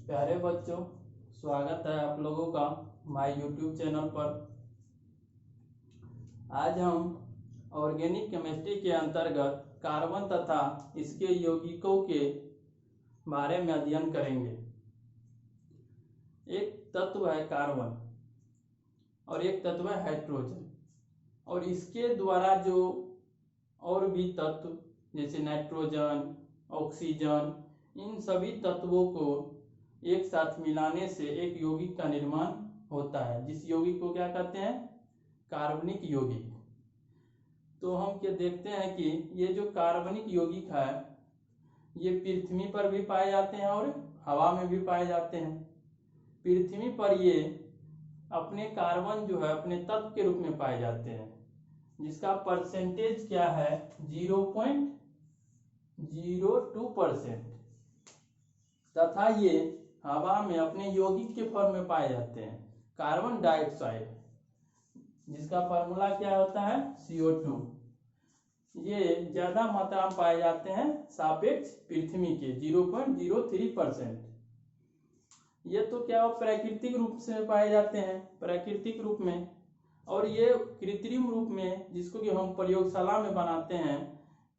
प्यारे बच्चों, स्वागत है आप लोगों का माय यूट्यूब चैनल पर। आज हम ऑर्गेनिक केमिस्ट्री के अंतर्गत कार्बन तथा इसके यौगिकों के बारे में अध्ययन करेंगे। एक तत्व है कार्बन और एक तत्व है हाइड्रोजन, और इसके द्वारा जो और भी तत्व जैसे नाइट्रोजन, ऑक्सीजन, इन सभी तत्वों को एक साथ मिलाने से एक यौगिक का निर्माण होता है, जिस यौगिक को क्या कहते हैं? कार्बनिक यौगिक। तो हम क्या देखते हैं कि ये जो कार्बनिक यौगिक है ये पृथ्वी पर भी पाए जाते हैं और हवा में भी पाए जाते हैं। पृथ्वी पर ये अपने कार्बन जो है अपने तत्व के रूप में पाए जाते हैं, जिसका परसेंटेज क्या है? 0.02%। तथा ये हवा में अपने यौगिक के फॉर्म में पाए जाते हैं, कार्बन डाइऑक्साइड, जिसका फार्मूला क्या होता है? CO2। ये ज्यादा मात्रा में पाए जाते हैं सापेक्ष पृथ्वी के 0.03%। ये तो क्या हो, प्राकृतिक रूप से पाए जाते हैं, प्राकृतिक रूप में। और ये कृत्रिम रूप में, जिसको कि हम प्रयोगशाला में बनाते हैं,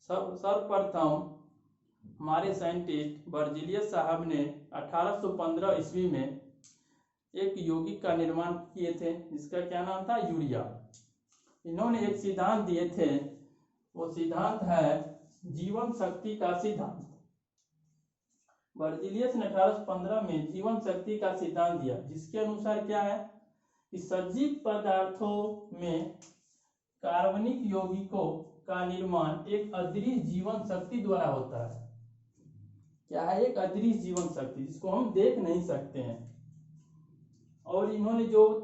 सर्वप्रथम हमारे साइंटिस्ट बर्जीलियस साहब ने 1815 ईस्वी में एक यौगिक का निर्माण किए थे, जिसका क्या नाम था? यूरिया। इन्होंने एक सिद्धांत दिए थे, वो सिद्धांत है जीवन शक्ति का सिद्धांत। बर्जीलियस ने 1815 में जीवन शक्ति का सिद्धांत दिया, जिसके अनुसार क्या है कि सजीव पदार्थों में कार्बनिक यौगिकों का निर्माण एक अदृश्य जीवन शक्ति द्वारा होता है। क्या है? एक अदृश्य जीवन शक्ति, जिसको हम देख नहीं सकते हैं। और इन्होंने जो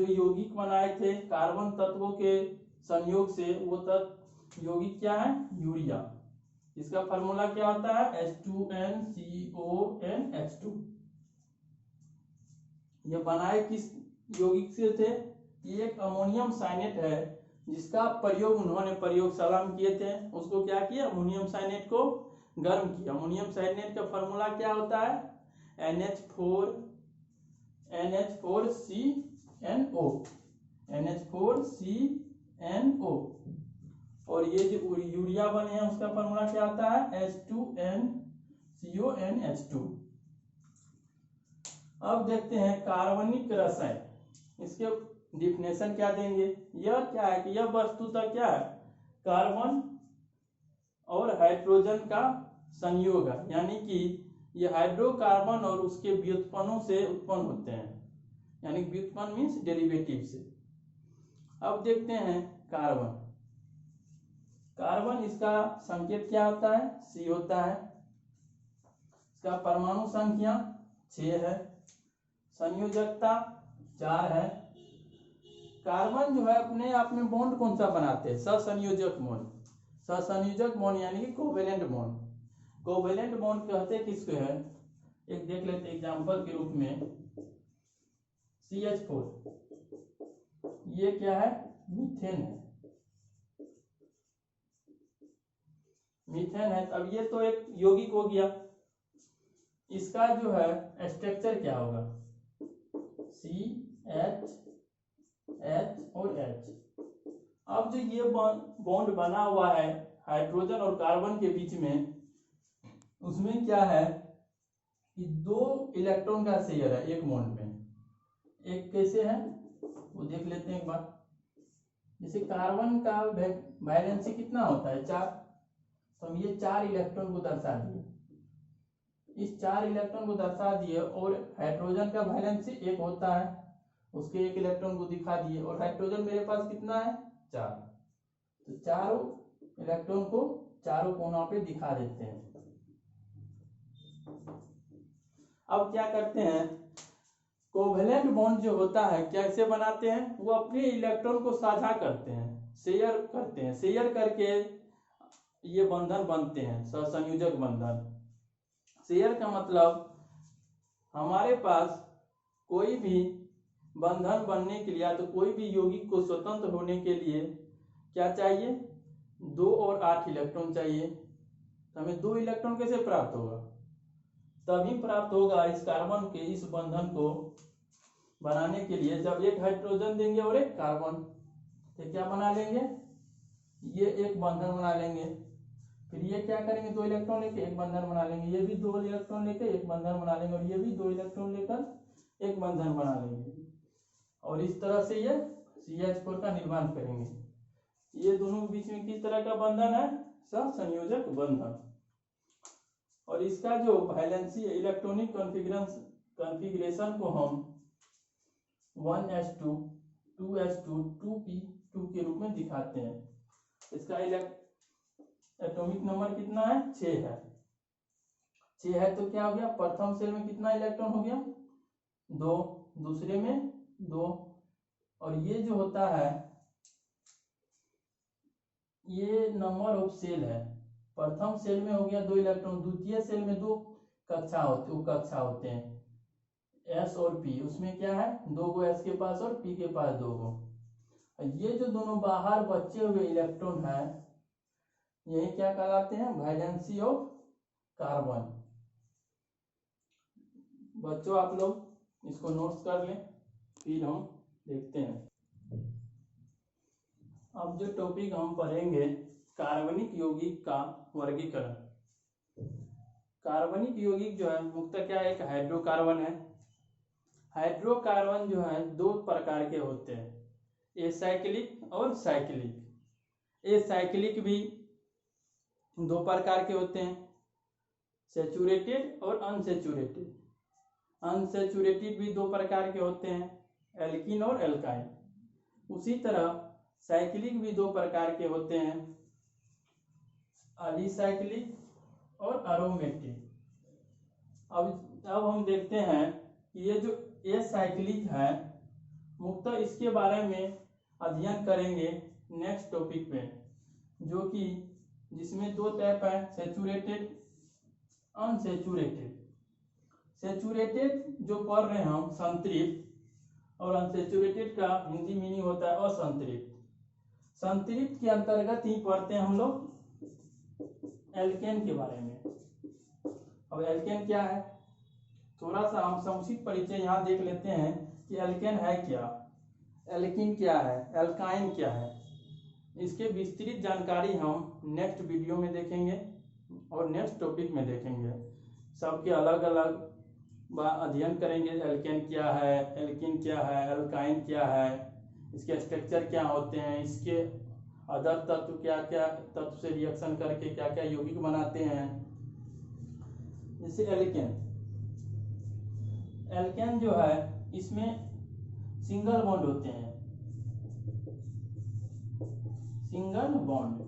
यौगिक बनाए थे कार्बन तत्वों के संयोग से, वो तत्व यौगिक क्या है? यूरिया। इसका फार्मूला क्या होता है? H2NCONH2। ये बनाए किस यौगिक से थे? ये एक अमोनियम साइनेट है, जिसका प्रयोग उन्होंने प्रयोगशाला में किए थे। उसको क्या किया? अमोनियम साइनेट को गर्म किया। अमोनियम साइनेट का फार्मूला क्या होता है? NH4CNO। NH4CNO। और ये जो यूरिया बने हैं उसका फार्मूला क्या होता है? H2NCONH2। अब देखते हैं कार्बनिक रसायन, इसके डिफिनेशन क्या देंगे। यह क्या है कि यह वस्तुतः क्या है? कार्बन और हाइड्रोजन का संयोग है, यानी कि ये हाइड्रोकार्बन और उसके व्युत्पन्नों से उत्पन्न होते हैं, यानी व्युत्पन्न मीन्स डेरिवेटिव से। अब देखते हैं कार्बन। कार्बन, इसका संकेत क्या होता है? C होता है। इसका परमाणु संख्या 6 है, संयोजकता 4 है। कार्बन जो है अपने आप में बॉन्ड कौन सा बनाते हैं? सहसंयोजक बॉन्ड। सहसंयोजक बॉन्ड यानी कि कोवेलेंट बॉन्ड। कोवेलेंट बॉन्ड कहते किसको है? एक देख लेते एग्जांपल के रूप में। CH4, ये क्या है? मीथेन है। मीथेन है। अब ये तो एक यौगिक हो गया, इसका जो है स्ट्रक्चर क्या होगा? CH, H और H। अब जो ये बॉन्ड बना हुआ है हाइड्रोजन और कार्बन के बीच में, उसमें क्या है कि 2 इलेक्ट्रॉन का शेयर है एक बॉन्ड में। एक कैसे है वो देख लेते हैं एक बार। जैसे कार्बन का वैलेंसी कितना होता है? 4। तो हम ये 4 इलेक्ट्रॉन को दर्शा दिए, इस 4 इलेक्ट्रॉन को दर्शा दिए। और हाइड्रोजन का वैलेंसी 1 होता है, उसके 1 इलेक्ट्रॉन को दिखा दिए। और हाइड्रोजन मेरे पास कितना है? 4। तो चारों इलेक्ट्रॉन को चारों कोनों पे दिखा देते हैं। अब क्या करते हैं, कोवेलेंट बॉन्ड जो होता है कैसे बनाते हैं? वो अपने इलेक्ट्रॉन को साझा करते हैं, शेयर करते हैं। शेयर करके ये बंधन बनते हैं, सहसंयोजक बंधन। शेयर का मतलब हमारे पास कोई भी बंधन बनने के लिए, या तो कोई भी यौगिक को स्वतंत्र होने के लिए क्या चाहिए? 2 और 8 इलेक्ट्रॉन चाहिए। तो हमें 2 इलेक्ट्रॉन कैसे प्राप्त होगा? तभी प्राप्त होगा इस कार्बन के इस बंधन को बनाने के लिए जब एक हाइड्रोजन देंगे और एक कार्बन, तो क्या बना लेंगे, ये एक बंधन बना लेंगे। फिर ये क्या करेंगे, 2 इलेक्ट्रॉन लेके एक बंधन बना लेंगे, ये भी 2 इलेक्ट्रॉन लेके एक बंधन बना लेंगे, और ये भी 2 इलेक्ट्रॉन लेकर एक बंधन बना लेंगे, और इस तरह से ये CH4 का निर्माण करेंगे। ये दोनों के बीच में किस तरह का बंधन है, सहसंयोजक बंधन। और इसका जो वैलेंसी इलेक्ट्रॉनिक कॉन्फ़िगरेशन को हम 1s2 2s2 2p2 के रूप में दिखाते हैं। इसका एटॉमिक नंबर कितना है, 6 है। 6 है तो क्या हो गया, प्रथम सेल में कितना इलेक्ट्रॉन हो गया, 2, दूसरे में 2, और ये जो होता है ये नंबर ऑफ सेल है। प्रथम सेल में हो गया 2 इलेक्ट्रॉन, द्वितीय सेल में 2 कक्षा होते हैं S और P, उसमें क्या है 2 गो S के पास और P के पास 2 गो। ये जो दोनों बाहर बचे हुए इलेक्ट्रॉन है यही क्या कहलाते हैं, वैलेंसी ऑफ कार्बन। बच्चों आप लोग इसको नोट्स कर लें, फिर हम देखते हैं। अब जो टॉपिक हम पढ़ेंगे कार्बनिक यौगिक का वर्गीकरण। कार्बनिक यौगिक जो है मुख्यतः क्या है, एक हाइड्रोकार्बन है। हाइड्रोकार्बन जो है 2 प्रकार के होते हैं, एसाइक्लिक और साइक्लिक। एसाइक्लिक भी 2 प्रकार के होते हैं, सैचुरेटेड और अनसैचुरेटेड। अनसैचुरेटेड भी 2 प्रकार के होते हैं, एल्कीन और एल्काइन। उसी तरह साइक्लिक भी 2 प्रकार के होते हैं, अलिसाइक्लिक और अरोमेटिक। अब हम देखते हैं कि ये जो एसाइक्लिक है मुख्यतः इसके बारे में अध्ययन करेंगे नेक्स्ट टॉपिक पे, जो कि जिसमें 2 टाइप है, सैचुरेटेड अनसैचुरेटेड। सैचुरेटेड जो पढ़ रहे हैं हम संतृप्त, और अनसैचुरेटेड का हिंदी मीनिंग होता है असंतृप्त। संतृप्त के अंतर्गत ही पढ़ते हैं हम लोग एल्केन के बारे में। अब एल्केन क्या है, थोड़ा सा हम संक्षिप्त परिचय यहाँ देख लेते हैं कि एल्केन है क्या, एल्कीन क्या है, एल्काइन क्या है। इसके विस्तृत जानकारी हम नेक्स्ट वीडियो में देखेंगे और नेक्स्ट टॉपिक में देखेंगे। सबके अलग अलग अध्ययन करेंगे, एल्केन क्या है, एल्कीन क्या है, एल्काइन क्या है, इसके स्ट्रक्चर क्या होते हैं, इसके अदर तत्व क्या क्या तत्व से रिएक्शन करके क्या क्या यौगिक बनाते हैं। जैसे एल्केन जो है इसमें सिंगल बॉन्ड होते हैं, सिंगल बॉन्ड।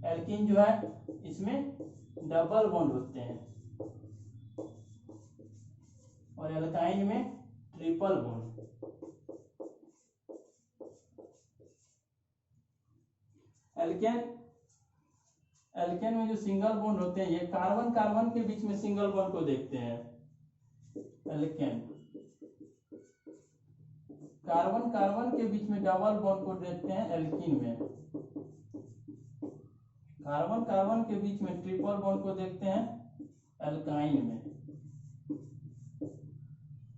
एल्कीन जो है इसमें डबल बॉन्ड होते हैं, और एल्काइन में ट्रिपल बॉन्ड। एल्केन में जो सिंगल बॉन्ड होते हैं, ये कार्बन कार्बन के बीच में सिंगल बॉन्ड को देखते हैं एल्केन। कार्बन कार्बन के बीच में डबल बॉन्ड को देखते हैं एल्कीन में। कार्बन कार्बन के बीच में ट्रिपल बॉन्ड को देखते हैं एल्काइन में।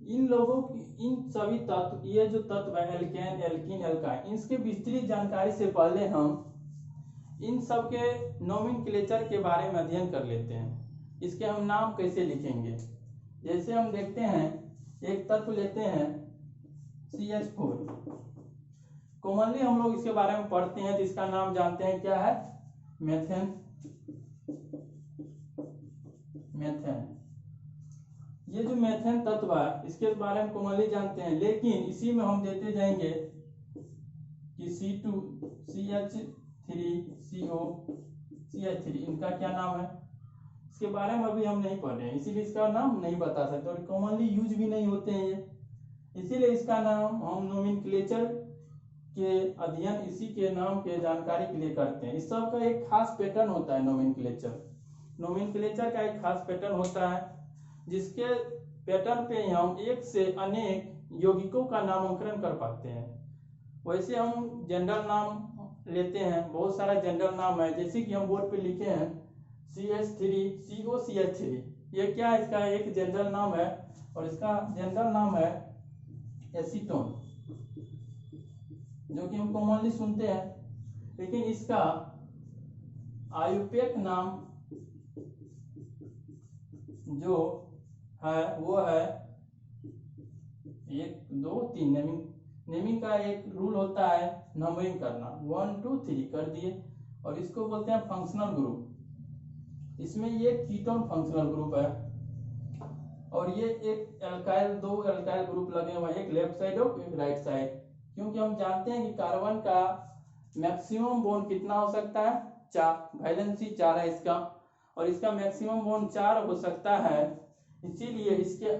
इन लोगों की इन सभी तत्व, ये जो तत्व है एल्केन, एल्कीन, एल्काइन, इसके विस्तृत जानकारी से पहले हम इन सब के नोमेनक्लेचर के बारे में अध्ययन कर लेते हैं। इसके हम नाम कैसे लिखेंगे। जैसे हम देखते हैं एक तत्व लेते हैं CH4, कॉमनली हम लोग इसके बारे में पढ़ते हैं तो इसका नाम जानते हैं क्या है, मेथेन। ये जो मेथेन तत्व है इसके बारे में कॉमनली जानते हैं, लेकिन इसी में हम देते जाएंगे कि C2CH3CO CH3, इनका क्या नाम है, इसके बारे में अभी हम नहीं पढ़ रहे हैं, इसीलिए इसका नाम नहीं बता सकते, और कॉमनली यूज भी नहीं होते हैं ये, इसीलिए इसका नाम हम नोमेनक्लेचर के अध्ययन इसी के नाम के जानकारी के लिए करते हैं। इस सब का एक खास पैटर्न होता है, नोमेनक्लेचर का एक खास पैटर्न होता है, जिसके पैटर्न पे हम एक से अनेक यौगिकों का नामकरण कर पाते हैं। वैसे हम जनरल नाम लेते हैं, बहुत सारा जनरल नाम है, जैसे कि हम बोर्ड पे लिखे हैं CH3COCH3, ये क्या है, इसका एक जनरल नाम है और इसका जनरल नाम है एसीटोन, जो कि हम कॉमनली सुनते हैं। लेकिन इसका आयुर्वेद नाम जो है वो है 1 2 3 नेमिंग का एक रूल होता है, नंबरिंग करना 1 2 3 कर दिए, और इसको बोलते हैं फंक्शनल ग्रुप। इसमें ये कीटोन फंक्शनल ग्रुप है और ये एक एल्काइल, 2 एल्काइल ग्रुप लगे हुए हैं, एक लेफ्ट साइड और एक राइट साइड। क्योंकि हम जानते हैं कि कार्बन का मैक्सिमम बॉन्ड कितना हो सकता है, 4, वैलेंसी 4 है इसका, और इसका मैक्सिमम बॉन्ड 4 हो सकता है। इसीलिए इसके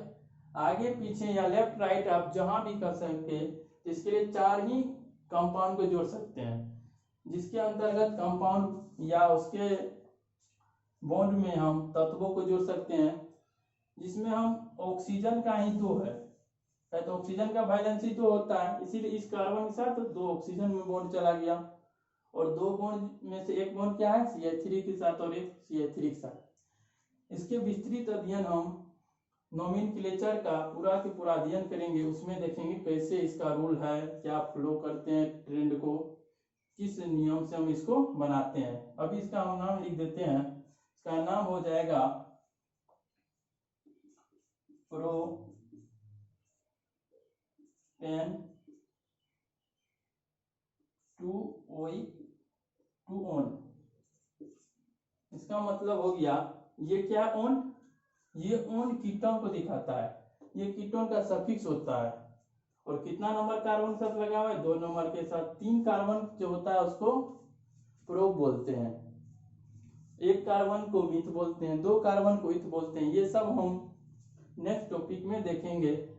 आगे पीछे या लेफ्ट राइट आप जहां भी कर सके, इसके लिए 4 ही कंपाउंड को जोड़ सकते हैं, जिसके अंतर्गत कंपाउंड या उसके बॉन्ड में हम तत्वों को जोड़ सकते हैं, जिसमें हम ऑक्सीजन का ही 2 है, तो ऑक्सीजन का वैलेंसी 2 होता है, इसीलिए इस कार्बन के साथ 2 ऑक्सीजन में बॉन्ड चला गया, और 2 बॉन्ड में से एक बॉन्ड क्या है, CH3 के साथ और एक CH3 के साथ। इसके विस्तृत अध्ययन हम नोमेनक्लेचर का पूरा के पूरा अध्ययन करेंगे, उसमें देखेंगे कैसे इसका रूल है, क्या फ्लो करते हैं ट्रेंड को, किस नियम से हम इसको बनाते हैं। अभी इसका हम नाम लिख देते हैं, इसका नाम हो जाएगा प्रोपेन 2OI2ON। इसका मतलब हो गया, ये क्या ओन, ये ओन कीटोन को दिखाता है, ये कीटोन का सफिक्स होता है, और कितना नंबर कार्बन के साथ लगा हुआ है, 2 नंबर के साथ। 3 कार्बन जो होता है उसको प्रो बोलते हैं, 1 कार्बन को मिथ बोलते हैं, 2 कार्बन को इथ बोलते हैं। ये सब हम नेक्स्ट टॉपिक में देखेंगे,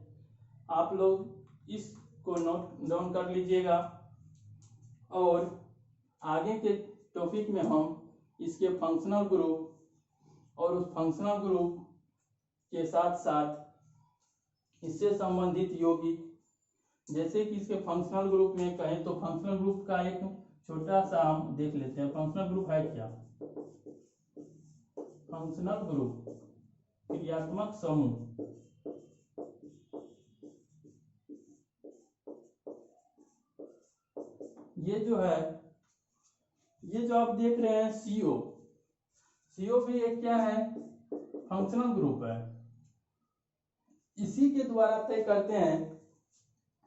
आप लोग इसको नोट डाउन कर लीजिएगा, और आगे के टॉपिक में हम इसके फंक्शनल ग्रुप और उस फंक्शनल ग्रुप के साथ साथ इससे संबंधित यौगिक, जैसे कि इसके फंक्शनल ग्रुप में कहें तो फंक्शनल ग्रुप का एक छोटा सा हम देख लेते हैं। फंक्शनल ग्रुप है क्या, फंक्शनल ग्रुप क्रियात्मक समूह, ये जो है, ये जो आप देख रहे हैं CO भी एक क्या है, फंक्शनल ग्रुप है। इसी के द्वारा तय करते हैं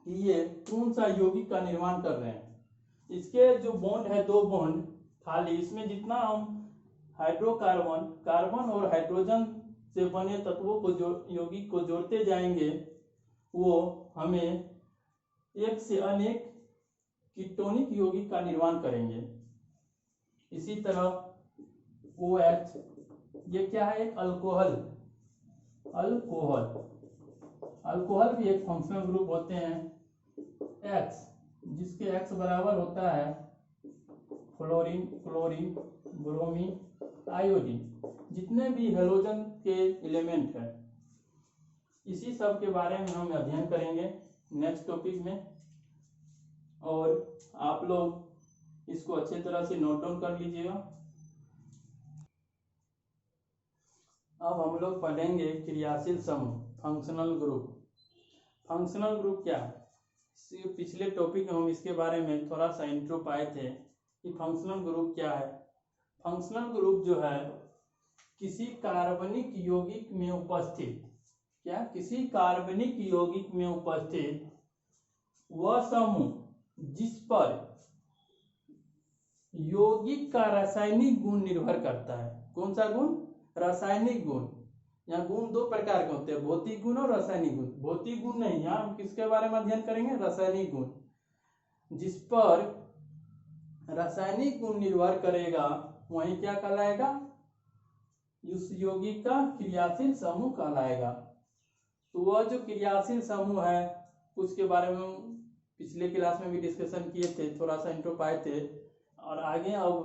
कि ये कौन सा यौगिक का निर्माण कर रहे हैं। इसके जो बॉन्ड है, 2 बॉन्ड खाली, इसमें जितना हम हाइड्रोकार्बन, कार्बन और हाइड्रोजन से बने तत्वों को यौगिक को जोड़ते जाएंगे, वो हमें एक से अनेक कीटोनिक यौगिक का निर्माण करेंगे। इसी तरह OH, ये क्या है, एक अल्कोहल भी एक फंक्शनल ग्रुप होते हैं। X, जिसके X बराबर होता है फ्लोरीन, क्लोरीन, ब्रोमीन, आयोडीन, जितने भी हेलोजन के एलिमेंट हैं, इसी सब के बारे में हम अध्ययन करेंगे नेक्स्ट टॉपिक में, और आप लोग इसको अच्छे तरह से नोट डाउन कर लीजिएगा। अब हम लोग पढ़ेंगे क्रियाशील समूह, फंक्शनल ग्रुप। फंक्शनल ग्रुप क्या है, पिछले टॉपिक में हम इसके बारे में थोड़ा सा इंट्रो पाए थे कि फंक्शनल ग्रुप क्या है। फंक्शनल ग्रुप जो है, किसी कार्बनिक यौगिक में उपस्थित, क्या, किसी कार्बनिक यौगिक में उपस्थित वह समूह जिस पर यौगिक का रासायनिक गुण निर्भर करता है। कौन सा गुण, रासायनिक गुण। यहाँ गुण 2 प्रकार के होते हैं, भौतिक गुण और रासायनिक गुण। भौतिक गुण नहीं, यहाँ हम किसके बारे में अध्ययन करेंगे, रासायनिक गुण। जिस पर रासायनिक गुण निर्भर करेगा वही क्या कहलाएगा, उस यौगिक का क्रियाशील समूह कहलाएगा। तो वह जो क्रियाशील समूह है, उसके बारे में पिछले क्लास में भी डिस्कशन किए थे, थोड़ा सा इंट्रो पाए थे, और आगे अब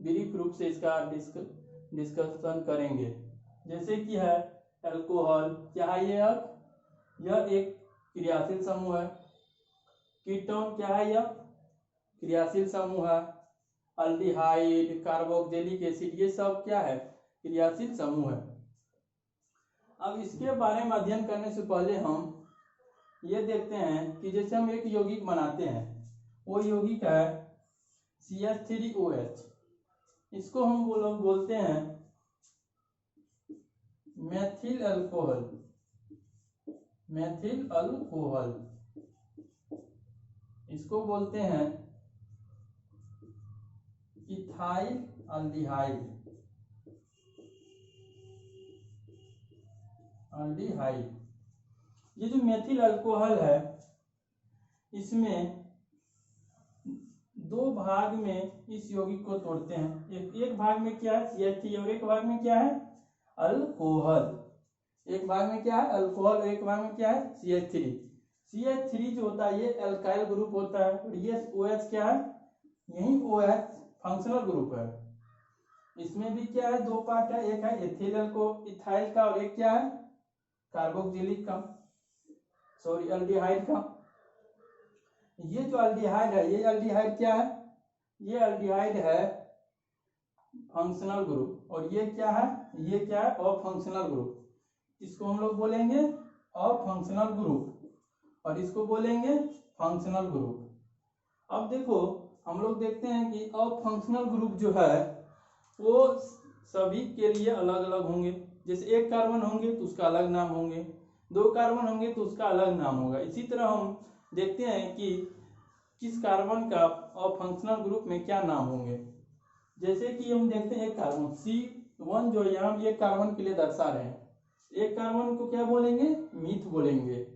ब्रीफ रूप से इसका डिस्कशन करेंगे। जैसे कि है अल्कोहल, क्या है यह एक क्रियाशील समूह है। कीटोन क्या है, यह क्रियाशील समूह है। अल्डिहाइड, कार्बोक्सिलिक एसिड, ये सब क्या है, क्रियाशील समूह है। अब इसके बारे में अध्ययन करने से पहले हम ये देखते हैं कि जैसे हम एक यौगिक बनाते हैं, वो यौगिक है CH3OH। इसको हम लोग बोलते हैं मेथिल अल्कोहल। मेथिल अल्कोहल इसको बोलते हैं इथाइल अल्डिहाइड। ये जो मेथिल अल्कोहल है, इसमें दो भाग में इस यौगिक को तोड़ते हैं। एक भाग में क्या है CH3 और एक भाग में क्या है अल्कोहल। एक भाग में क्या है अल्कोहल और एक भाग में क्या है CH3। CH3 जो होता है ये एल्काइल ग्रुप होता है और ये OH क्या है, यही OH फंक्शनल ग्रुप है। इसमें भी क्या है दो पार्ट है, एक है इथाइल का और एक क्या है कार्बोक्सिलिक का, सॉरी अल्डिहाइड का। ये जो अल्डिहाइड है, ये अल्डिहाइड क्या है, ये अल्डिहाइड है फंक्शनल ग्रुप और ये क्या है अफंक्शनल ग्रुप। इसको हम लोग बोलेंगे अफंक्शनल ग्रुप और इसको बोलेंगे फंक्शनल ग्रुप। अब देखो हम लोग देखते हैं कि अफंक्शनल ग्रुप जो है वो सभी के लिए अलग अलग होंगे। जैसे एक कार्बन होंगे तो उसका अलग नाम होंगे, दो कार्बन होंगे तो उसका अलग नाम होगा। इसी तरह हम देखते हैं कि किस कार्बन का अफंक्शनल ग्रुप में क्या नाम होंगे। जैसे कि हम देखते हैं एक कार्बन C1 जो यहाँ हम एक कार्बन के लिए दर्शा रहे हैं, एक कार्बन को क्या बोलेंगे मीथ बोलेंगे।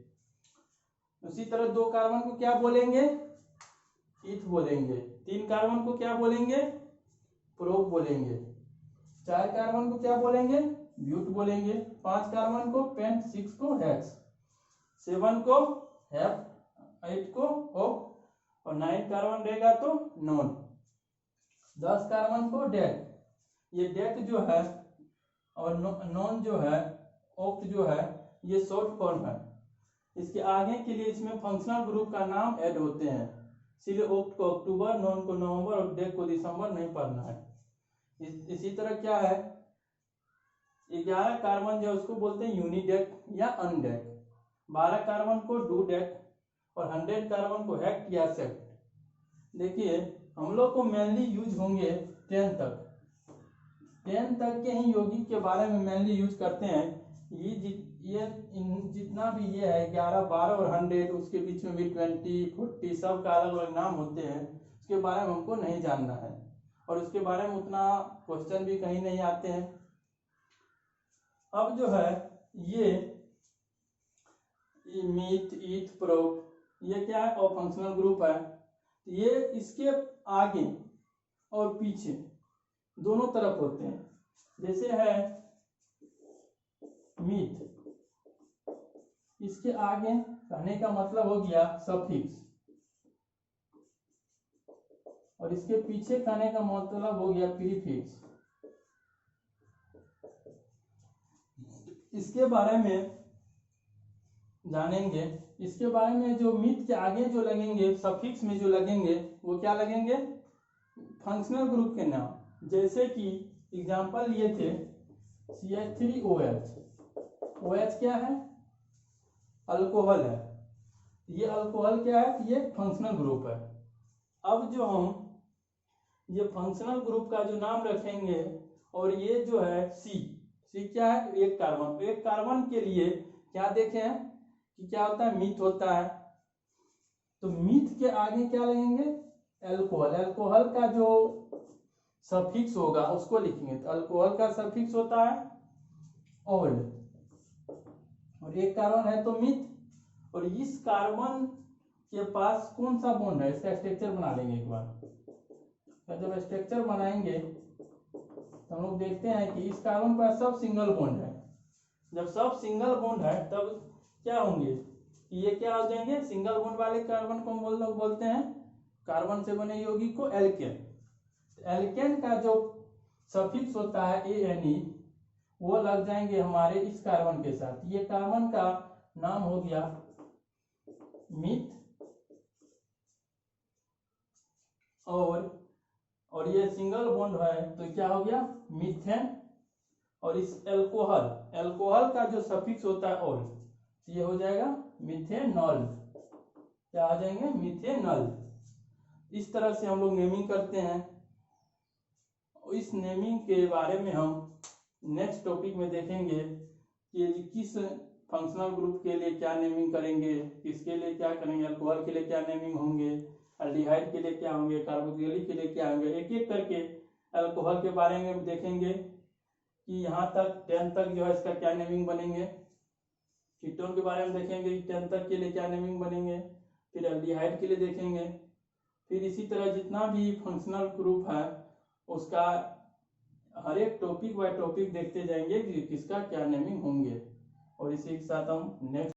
उसी तरह दो कार्बन को क्या बोलेंगे ईथ बोलेंगे, तीन कार्बन को क्या बोलेंगे प्रोप बोलेंगे, चार कार्बन को क्या बोलेंगे ब्यूट बोलेंगे, पांच कार्बन को पेंट, 6 को हेक्स, 7 को हेप, 8 को ऑक और 9 कार्बन रहेगा तो नॉन, 10 कार्बन को डेक। ये डेक जो है और नॉन जो है ऑक्ट जो है ये शॉर्ट फॉर्म है। इसके आगे के लिए इसमें फंक्शनल ग्रुप का नाम ऐड होते हैं, इसलिए ऑक्ट को अक्टूबर, नॉन को नवंबर और डेक को दिसंबर नहीं पढ़ना है। इसी तरह क्या है 11 कार्बन जो उसको बोलते हैं यूनिडेक या अनडेक, 12 कार्बन को डूडेक और 100 कार्बन को हेक्ट या सेक्ट। देखिए हम लोग को मेनली यूज होंगे 10 तक के ही यौगिक के बारे में मेनली यूज करते हैं। ये जितना भी ये है 11, 12 और 100, उसके बीच में भी 20, 40 सब का अलग अलग नाम होते हैं, उसके बारे में हमको नहीं जानना है और उसके बारे में उतना क्वेश्चन भी कहीं नहीं आते हैं। अब जो है ये मीथ, ईथ, प्रोप ये क्या है अफंक्शनल ग्रुप है। ये इसके आगे और पीछे दोनों तरफ होते हैं। जैसे है मीथ, इसके आगे कहने का मतलब हो गया सफिक्स और इसके पीछे कहने का मतलब हो गया प्रीफिक्स। इसके बारे में जानेंगे। इसके बारे में जो मीथ के आगे जो लगेंगे सफिक्स में जो लगेंगे वो क्या लगेंगे फंक्शनल ग्रुप के नाम। जैसे कि एग्जांपल लिए थे CH3OH, OH क्या है अल्कोहल है, ये अल्कोहल क्या है ये फंक्शनल ग्रुप है। अब जो हम ये फंक्शनल ग्रुप का जो नाम रखेंगे और ये जो है C क्या है एक कार्बन, एक कार्बन के लिए क्या देखें कि क्या होता है मीथ होता है, तो मीथ के आगे क्या लगेंगे अल्कोहल। अल्कोहल का जो सफिक्स होगा उसको लिखेंगे, तो अल्कोहल का सफिक्स होता है ओल्ड और एक कार्बन है तो मीथ। और इस कार्बन के पास कौन सा बॉन्ड है इसका स्ट्रक्चर बना लेंगे एक बार। जब स्ट्रक्चर बनाएंगे तो हम लोग देखते हैं कि इस कार्बन पर सब सिंगल बॉन्ड है। जब सब सिंगल बॉन्ड है तब क्या होंगे कि ये क्या हो जाएंगे सिंगल बॉन्ड वाले कार्बन को हम लोग बोलते हैं कार्बन से बने यौगिक को एल्केन। एल्केन का जो सफिक्स होता है ANE वो लग जाएंगे हमारे इस कार्बन के साथ। ये कार्बन का नाम हो गया मीथ और ये सिंगल बॉन्ड है तो क्या हो गया मीथेन और इस एल्कोहल का जो सफिक्स होता है ऑल, ये हो जाएगा मिथेनॉल। क्या आ जाएंगे? मिथेनॉल। इस तरह से हम लोग नेमिंग करते हैं। इस नेमिंग के बारे में हम नेक्स्ट टॉपिक में देखेंगे कि किस फंक्शनल ग्रुप के लिए क्या नेमिंग करेंगे, किसके लिए क्या करेंगे, अल्कोहल के लिए क्या नेमिंग होंगे, एल्डिहाइड के लिए क्या होंगे, कार्बोक्सिलिक के लिए क्या होंगे। एक एक करके अल्कोहल के बारे में देखेंगे कि यहाँ तक 10 तक जो है इसका क्या नेमिंग बनेंगे। कीटोन के बारे में देखेंगे कि 10 तक के लिए क्या नेमिंग बनेंगे। फिर एल्डिहाइड के लिए देखेंगे। फिर इसी तरह जितना भी फंक्शनल ग्रुप है उसका हर एक टॉपिक बाय टॉपिक देखते जाएंगे कि किसका क्या नेमिंग होंगे। और इसी के साथ हम नेक्स्ट